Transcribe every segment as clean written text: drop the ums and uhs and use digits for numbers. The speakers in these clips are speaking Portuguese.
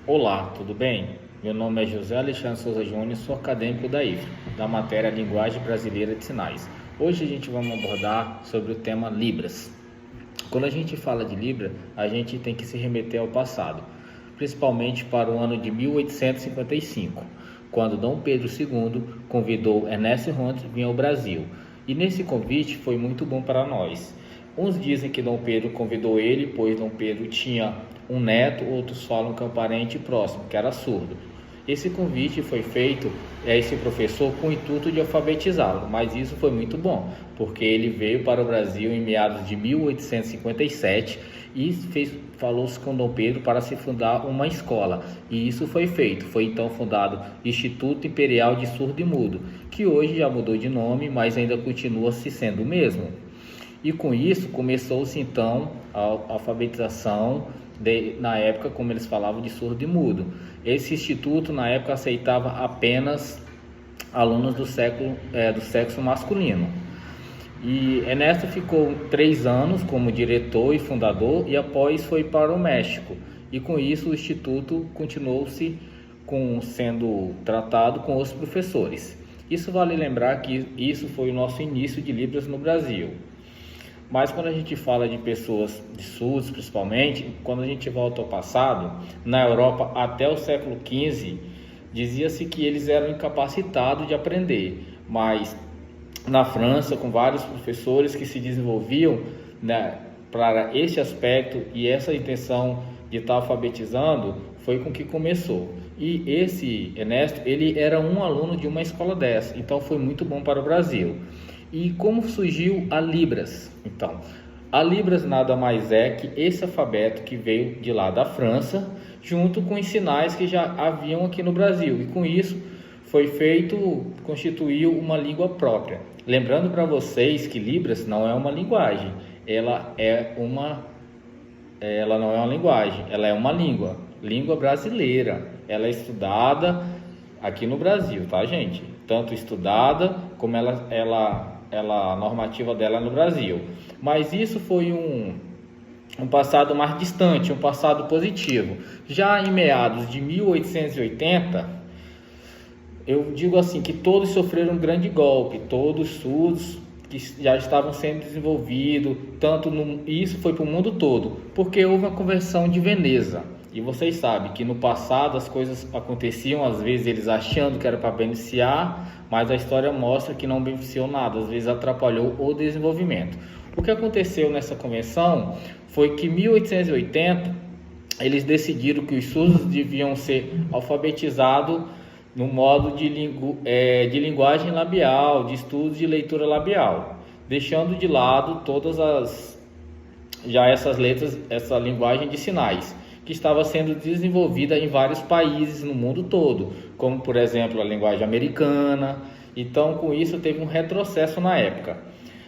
Olá, tudo bem? Meu nome é José Alexandre Souza Júnior, sou acadêmico da IFRA, da matéria Linguagem Brasileira de Sinais. Hoje a gente vai abordar sobre o tema Libras. Quando a gente fala de Libra, a gente tem que se remeter ao passado, principalmente para o ano de 1855, quando Dom Pedro II convidou Ernesto Hunt a vir ao Brasil. E nesse convite foi muito bom para nós. Uns dizem que Dom Pedro convidou ele, pois Dom Pedro tinha um neto, outros falam que é um parente próximo, que era surdo. Esse convite foi feito a esse professor com o intuito de alfabetizá-lo, mas isso foi muito bom, porque ele veio para o Brasil em meados de 1857 e falou-se com Dom Pedro para se fundar uma escola, e isso foi feito. Foi então fundado Instituto Imperial de Surdo e Mudo, que hoje já mudou de nome, mas ainda continua se sendo o mesmo. E com isso começou-se então a alfabetização na época, como eles falavam, de surdo e mudo. Esse instituto na época aceitava apenas alunos do sexo masculino. E Ernesto ficou 3 anos como diretor e fundador, e após foi para o México. E com isso o instituto continuou-se sendo tratado com os professores. Isso vale lembrar que isso foi o nosso início de Libras no Brasil. Mas quando a gente fala de pessoas de surdos, principalmente, quando a gente volta ao passado, na Europa até o século XV, dizia-se que eles eram incapacitados de aprender, mas na França, com vários professores que se desenvolviam, né, para esse aspecto e essa intenção de estar alfabetizando, foi com que começou. E esse Ernesto, ele era um aluno de uma escola dessa, então foi muito bom para o Brasil. E como surgiu a Libras? Então, a Libras nada mais é que esse alfabeto que veio de lá da França, junto com os sinais que já haviam aqui no Brasil. E com isso constituiu uma língua própria. Lembrando para vocês que Libras não é uma linguagem, ela não é uma linguagem, ela é uma língua brasileira. Ela é estudada aqui no Brasil, tá, gente? Tanto estudada como a normativa dela no Brasil. Mas isso foi um passado mais distante, um passado positivo. Já em meados de 1880, eu digo assim que todos sofreram um grande golpe, todos surdos que já estavam sendo desenvolvidos, isso foi para o mundo todo, porque houve uma conversão de Veneza. E vocês sabem que no passado as coisas aconteciam, às vezes eles achando que era para beneficiar, mas a história mostra que não beneficiou nada, às vezes atrapalhou o desenvolvimento. O que aconteceu nessa convenção foi que em 1880 eles decidiram que os surdos deviam ser alfabetizados no modo de linguagem labial, de estudos de leitura labial, deixando de lado todas essas letras, essa linguagem de sinais, que estava sendo desenvolvida em vários países no mundo todo, como por exemplo a linguagem americana. Então com isso teve um retrocesso na época,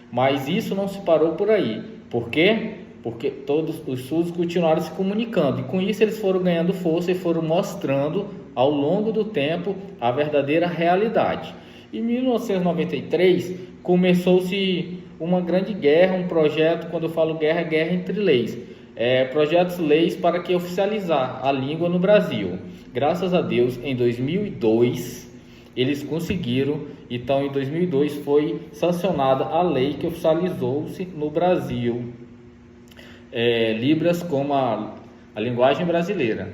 mas isso não se parou por aí. Por quê? Porque todos os surdos continuaram se comunicando, e com isso eles foram ganhando força e foram mostrando ao longo do tempo a verdadeira realidade. Em 1993 começou-se uma grande guerra, um projeto. Quando eu falo guerra, é guerra entre leis. Projetos leis para que oficializar a língua no Brasil. Graças a Deus, em 2002 eles conseguiram. Então em 2002 foi sancionada a lei que oficializou-se no Brasil Libras como a linguagem brasileira,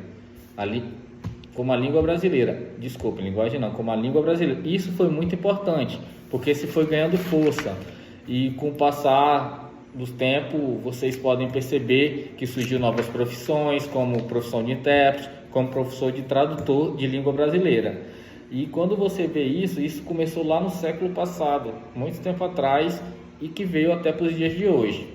como a língua brasileira. Desculpe, linguagem não, como a língua brasileira. Isso foi muito importante, porque se foi ganhando força, e com o passar dos tempos, vocês podem perceber que surgiu novas profissões, como profissão de intérprete, como professor de tradutor de língua brasileira. E quando você vê isso começou lá no século passado, muito tempo atrás, e que veio até para os dias de hoje.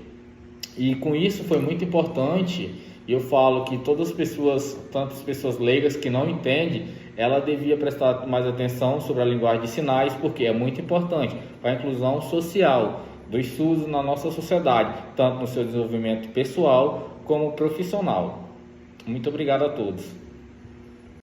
E com isso foi muito importante. Eu falo que todas as pessoas, tanto as pessoas leigas que não entendem, ela devia prestar mais atenção sobre a linguagem de sinais, porque é muito importante para a inclusão social dos surdos na nossa sociedade, tanto no seu desenvolvimento pessoal como profissional. Muito obrigado a todos.